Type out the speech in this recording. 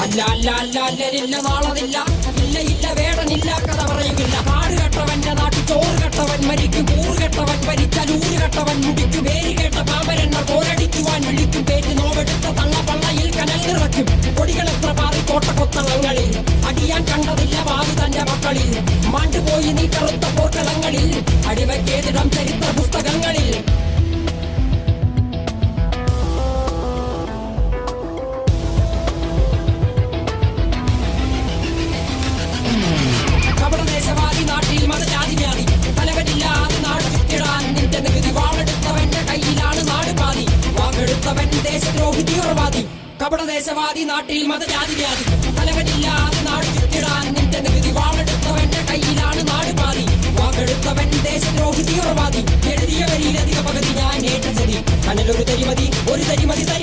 അല്ല അല്ല അല്ല അല്ലലില്ല നാളതില്ല, ഇല്ല ഇല്ല വേടനില്ല കഥ പറയുകില്ല. കാട് കെട്ടവന്റെ നാട്ടിൽ ചോറ് കെട്ടവൻ മരിക്കും, കൂറ് കെട്ടവൻ ഭരിച്ചാൽ ഊര് കെട്ടവൻ മുടിക്കും. പേര് കേട്ട പാമ്പരെണ്ണ പോരടിക്കുവാൻ വിളിക്കും, പേറ്റ് നോവെടുത്ത തള്ള പള്ളയിൽ കനൽ നിറയ്ക്കും. കൊടികൾ എത്ര പാറി കോട്ടക്കൊത്തളങ്ങളിൽ, അടിയാൻ കണ്ടതില്ല ഭാവി തന്റെ മക്കളിൽ. മാണ്ടുപോയി നീ കറുത്ത പോർക്കളങ്ങളിൽ, അടിവയ്ക്കേതിടം ചരിത്ര പുസ്തകങ്ങളിൽ. കപടദേശവാദി നാട്ടിൽ മതജാതി വ്യാധി, തലവനില്ലാതെ നാട് ചുറ്റിടാൻ നിന്റെ നികുതി. വാളെടുത്തവന്റെ കയ്യിലാണ് നാട് പാതി, വാക്കെടുത്തവൻ ദേശദ്രോഹി തീവ്രവാദി. കപടദേശവാദി നാട്ടിൽ മതജാതി വ്യാധി, തലവനില്ലാതെ നാട് ചുറ്റിടാൻ നിന്റെ നികുതി. വാളെടുത്തവന്റെ കയ്യിലാണ് നാട് പാതി, വാക്കെടുത്തവൻ ദേശദ്രോഹി തീവ്രവാദി. എഴുതിയ വരിയിലധിക പകുതി ഞാൻ ഏറ്റ ചതി, കനലൊരു തരിമതി ഒരു തരിമതി തരി.